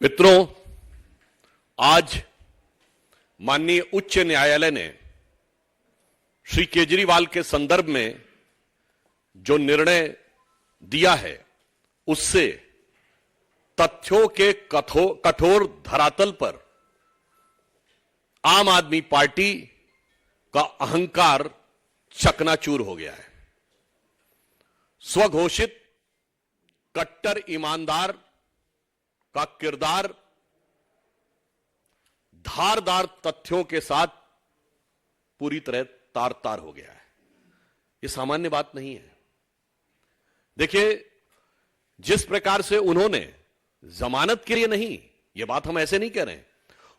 मित्रों, आज माननीय उच्च न्यायालय ने श्री केजरीवाल के संदर्भ में जो निर्णय दिया है उससे तथ्यों के कठोर धरातल पर आम आदमी पार्टी का अहंकार चकनाचूर हो गया है। स्वघोषित कट्टर ईमानदार का किरदार धारदार तथ्यों के साथ पूरी तरह तार तार हो गया है। यह सामान्य बात नहीं है। देखिए, जिस प्रकार से उन्होंने जमानत के लिए नहीं, यह बात हम ऐसे नहीं कह रहे हैं,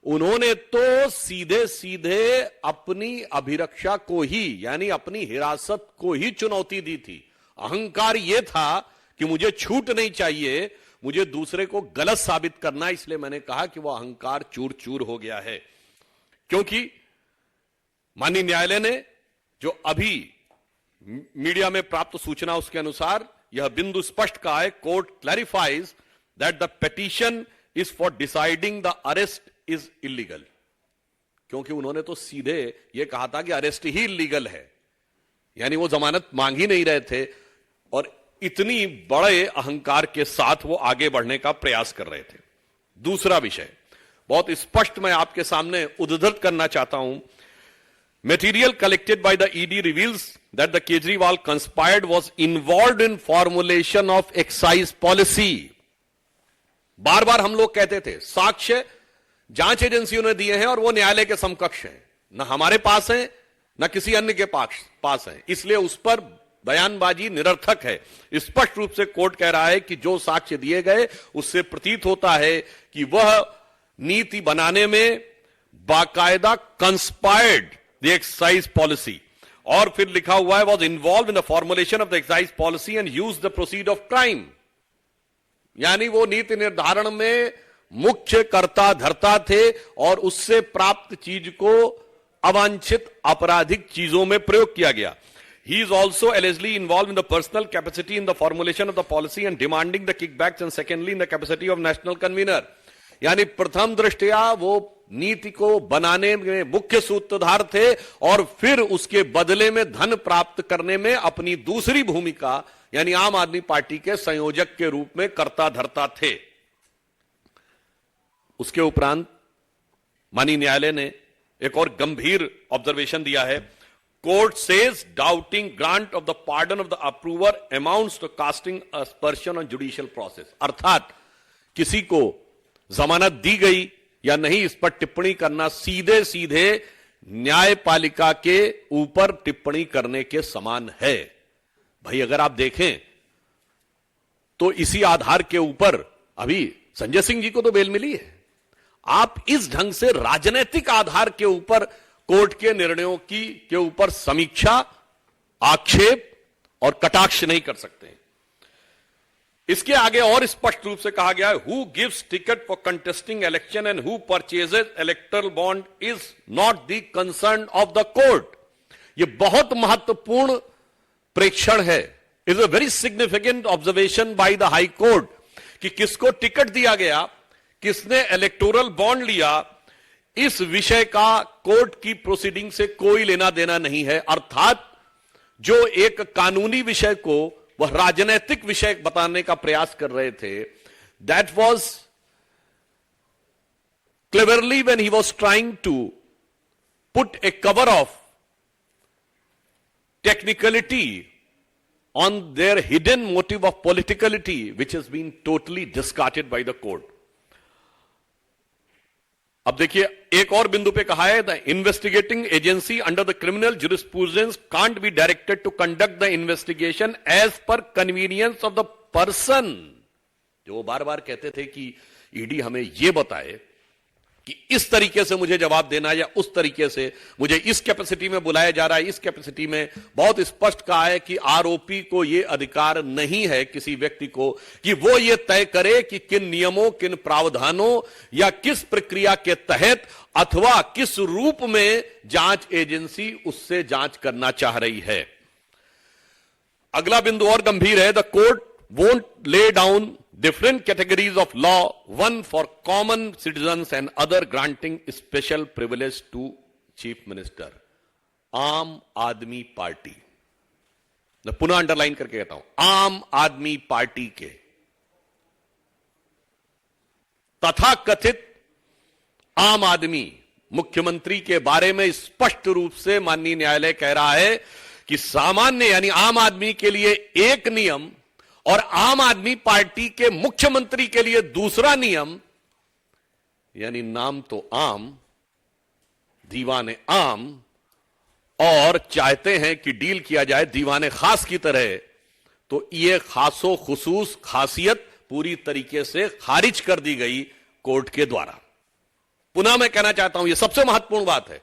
उन्होंने तो सीधे सीधे अपनी अभिरक्षा को ही, यानी अपनी हिरासत को ही चुनौती दी थी। अहंकार यह था कि मुझे छूट नहीं चाहिए, मुझे दूसरे को गलत साबित करना, इसलिए मैंने कहा कि वह अहंकार चूर चूर हो गया है। क्योंकि माननीय न्यायालय ने जो अभी मीडिया में प्राप्त सूचना उसके अनुसार यह बिंदु स्पष्ट कहा है, court clarifies that the petition is for deciding the arrest is illegal. क्योंकि उन्होंने तो सीधे यह कहा था कि अरेस्ट ही इलीगल है, यानी वो जमानत मांग ही नहीं रहे थे और इतनी बड़े अहंकार के साथ वो आगे बढ़ने का प्रयास कर रहे थे। दूसरा विषय बहुत स्पष्ट मैं आपके सामने उद्धृत करना चाहता हूं। Material collected by the ED reveals that the Kejriwal conspired was involved in formulation of excise policy. बार बार हम लोग कहते थे साक्ष्य जांच एजेंसियों ने दिए हैं और वो न्यायालय के समकक्ष हैं, ना हमारे पास है ना किसी अन्य के पास है, इसलिए उस पर बयानबाजी निरर्थक है। स्पष्ट रूप से कोर्ट कह रहा है कि जो साक्ष्य दिए गए उससे प्रतीत होता है कि वह नीति बनाने में बाकायदा कंस्पायर्ड द एक्साइज पॉलिसी, और फिर लिखा हुआ है was involve in the formulation of the excise policy and use the proceed of crime. यानी वो नीति निर्धारण में मुख्य कर्ता धर्ता थे और उससे प्राप्त चीज को अवांछित आपराधिक चीजों में प्रयोग किया गया। He is also allegedly involved in the personal capacity in the formulation of the policy and demanding the kickbacks, and secondly in the capacity of national convener। यानी प्रथम दृष्टया वो नीति को बनाने में मुख्य सूत्रधार थे और फिर उसके बदले में धन प्राप्त करने में अपनी दूसरी भूमिका यानी आम आदमी पार्टी के संयोजक के रूप में कर्ता धर्ता थे। उसके उपरांत माननीय न्यायालय ने एक और गंभीर ऑब्जर्वेशन दिया है। Court says doubting grant of the pardon of the approver amounts to casting aspersion on judicial process। अर्थात किसी को जमानत दी गई या नहीं इस पर टिप्पणी करना सीधे सीधे न्यायपालिका के ऊपर टिप्पणी करने के समान है। भाई अगर आप देखें तो इसी आधार के ऊपर अभी संजय सिंह जी को तो बेल मिली है। आप इस ढंग से राजनीतिक आधार के ऊपर कोर्ट के निर्णयों के ऊपर समीक्षा, आक्षेप और कटाक्ष नहीं कर सकते। इसके आगे और स्पष्ट रूप से कहा गया है, who gives ticket for contesting election and who purchases electoral bond is not the concern of the court. यह बहुत महत्वपूर्ण प्रेक्षण है, is a very significant observation by the high court कि किसको टिकट दिया गया, किसने इलेक्टोरल बॉन्ड लिया, इस विषय का कोर्ट की प्रोसीडिंग से कोई लेना देना नहीं है। अर्थात जो एक कानूनी विषय को वह राजनीतिक विषय बताने का प्रयास कर रहे थे, that was cleverly when he was trying to put a cover of technicality on their hidden motive of politicality which has been totally discarded by the court. अब देखिए एक और बिंदु पे कहा है, the investigating agency under the criminal jurisprudence can't be directed to conduct the investigation as per convenience of the person. जो वो बार बार कहते थे कि ईडी हमें यह बताए कि इस तरीके से मुझे जवाब देना या उस तरीके से मुझे इस कैपेसिटी में बुलाया जा रहा है, इस कैपेसिटी में। बहुत स्पष्ट कहा है कि आरोपी को यह अधिकार नहीं है किसी व्यक्ति को कि वो ये तय करे कि किन नियमों, किन प्रावधानों या किस प्रक्रिया के तहत अथवा किस रूप में जांच एजेंसी उससे जांच करना चाह रही है। अगला बिंदु और गंभीर है, the court won't lay down different categories of law, one for common citizens and other granting special privilege to Chief Minister. आम आदमी पार्टी, मैं पुनः अंडरलाइन करके कहता हूं, आम आदमी पार्टी के तथा कथित आम आदमी मुख्यमंत्री के बारे में स्पष्ट रूप से माननीय न्यायालय कह रहा है कि सामान्य यानी आम आदमी के लिए एक नियम और आम आदमी पार्टी के मुख्यमंत्री के लिए दूसरा नियम, यानी नाम तो आम, दीवाने आम, और चाहते हैं कि डील किया जाए दीवाने खास की तरह, तो यह खासो खुसूस खासियत पूरी तरीके से खारिज कर दी गई कोर्ट के द्वारा। पुनः मैं कहना चाहता हूं, यह सबसे महत्वपूर्ण बात है।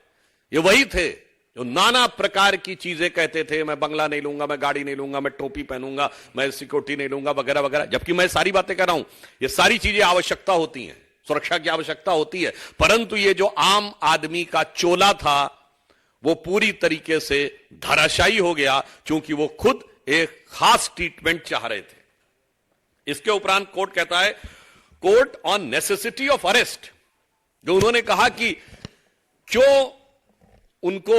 ये वही थे जो नाना प्रकार की चीजें कहते थे, मैं बंगला नहीं लूंगा, मैं गाड़ी नहीं लूंगा, मैं टोपी पहनूंगा, मैं सिक्योरिटी नहीं लूंगा, वगैरह वगैरह। जबकि मैं सारी बातें कर रहा हूं, ये सारी चीजें आवश्यकता होती हैं, सुरक्षा की आवश्यकता होती है, परंतु ये जो आम आदमी का चोला था वो पूरी तरीके से धराशायी हो गया, क्योंकि वो खुद एक खास ट्रीटमेंट चाह रहे थे। इसके उपरांत कोर्ट कहता है, court on necessity of arrest, जो उन्होंने कहा कि क्यों उनको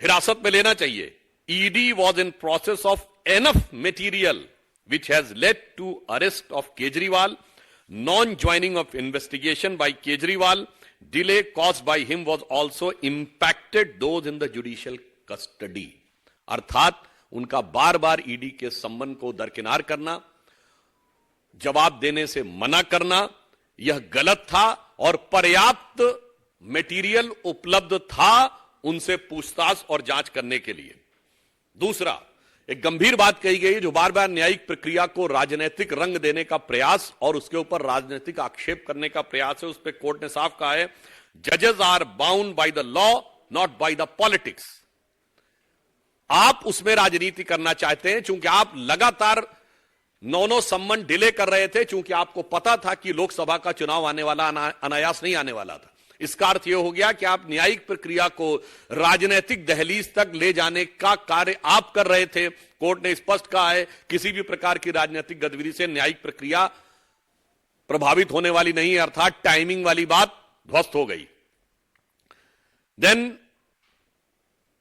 हिरासत में लेना चाहिए। ED was in process of enough material which has led to arrest of Kejriwal, non joining of investigation by Kejriwal, delay caused by him was also impacted those in the judicial custody। अर्थात उनका बार बार ईडी के संबंध को दरकिनार करना, जवाब देने से मना करना, यह गलत था और पर्याप्त मटेरियल उपलब्ध था उनसे पूछताछ और जांच करने के लिए। दूसरा, एक गंभीर बात कही गई जो बार बार न्यायिक प्रक्रिया को राजनीतिक रंग देने का प्रयास और उसके ऊपर राजनीतिक आक्षेप करने का प्रयास है। उस पर कोर्ट ने साफ कहा है, जजेस are bound by the law not by the politics. आप उसमें राजनीति करना चाहते हैं, चूंकि आप लगातार 9 सम्मन डिले कर रहे थे, चूंकि आपको पता था कि लोकसभा का चुनाव आने वाला, अनायास नहीं आने वाला था। इसका अर्थ यह हो गया कि आप न्यायिक प्रक्रिया को राजनीतिक दहलीज तक ले जाने का कार्य आप कर रहे थे। कोर्ट ने स्पष्ट कहा है, किसी भी प्रकार की राजनीतिक गतिविधि से न्यायिक प्रक्रिया प्रभावित होने वाली नहीं है, अर्थात टाइमिंग वाली बात ध्वस्त हो गई। देन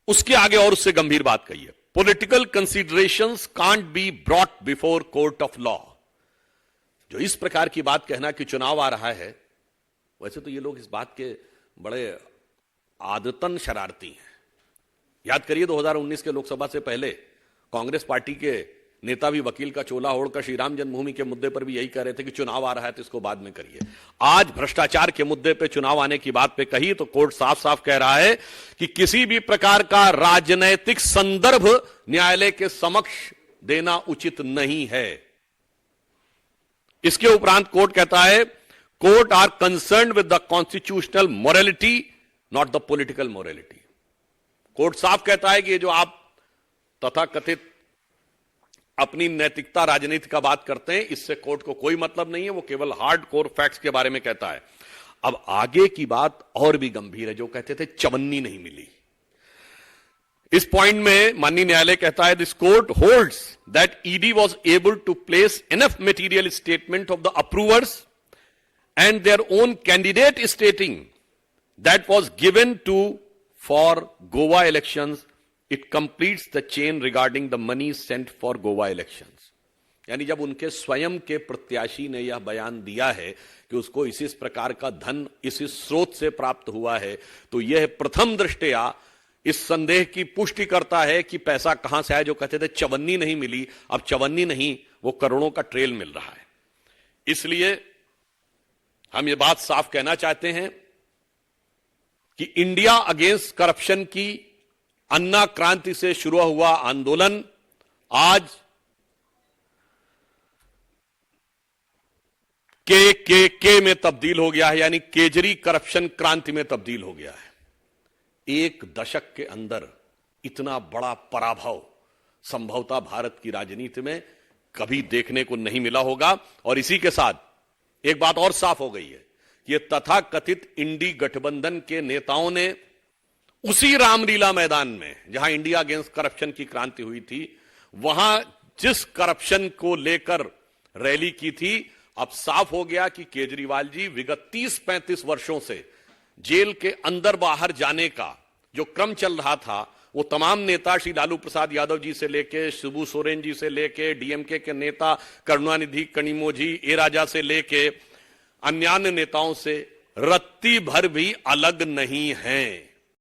उसके आगे और उससे गंभीर बात कही है, political considerations can't be brought before court of law. जो इस प्रकार की बात कहना कि चुनाव आ रहा है, वैसे तो ये लोग इस बात के बड़े आदतन शरारती हैं। याद करिए 2019 के लोकसभा से पहले कांग्रेस पार्टी के नेता भी वकील का चोला ओढ़कर श्री राम जन्मभूमि के मुद्दे पर भी यही कह रहे थे कि चुनाव आ रहा है तो इसको बाद में करिए। आज भ्रष्टाचार के मुद्दे पे चुनाव आने की बात पे कही तो कोर्ट साफ साफ कह रहा है कि किसी भी प्रकार का राजनैतिक संदर्भ न्यायालय के समक्ष देना उचित नहीं है। इसके उपरांत कोर्ट कहता है, court are concern with the constitutional morality not the political morality. Court साफ कहता है कि ये जो आप तथाकथित अपनी नैतिकता राजनीति का बात करते हैं, इससे कोर्ट को कोई मतलब नहीं है, वो केवल हार्ड कोर फैक्ट्स के बारे में कहता है। अब आगे की बात और भी गंभीर है, जो कहते थे चवन्नी नहीं मिली। इस पॉइंट में माननीय न्यायालय कहता है, this court holds that ED was able to place enough material statement of the approvers and their own candidate stating that was given to for Goa elections, it completes the chain regarding the money sent for Goa elections। यानी जब उनके स्वयं के प्रत्याशी ने यह बयान दिया है कि उसको इस प्रकार का धन इस स्रोत से प्राप्त हुआ है, तो यह प्रथम दृष्टया इस संदेह की पुष्टि करता है कि पैसा कहां से आया। जो कहते थे चवन्नी नहीं मिली, अब चवन्नी नहीं, वो करोड़ों का ट्रेल मिल रहा है। इसलिए हम ये बात साफ कहना चाहते हैं कि इंडिया अगेंस्ट करप्शन की अन्ना क्रांति से शुरू हुआ आंदोलन आज के में तब्दील हो गया है, यानी केजरी करप्शन क्रांति में तब्दील हो गया है। एक दशक के अंदर इतना बड़ा पराभव संभवतः भारत की राजनीति में कभी देखने को नहीं मिला होगा। और इसी के साथ एक बात और साफ हो गई है कि ये तथाकथित इंडी गठबंधन के नेताओं ने उसी रामलीला मैदान में जहां इंडिया अगेंस्ट करप्शन की क्रांति हुई थी, वहां जिस करप्शन को लेकर रैली की थी, अब साफ हो गया कि केजरीवाल जी विगत 30-35 वर्षों से जेल के अंदर बाहर जाने का जो क्रम चल रहा था, वो तमाम नेता, श्री लालू प्रसाद यादव जी से लेके शिबू सोरेन जी से लेके डीएमके के नेता करुणानिधि कनिमोझी, ए राजा से लेके अन्य नेताओं से रत्ती भर भी अलग नहीं हैं।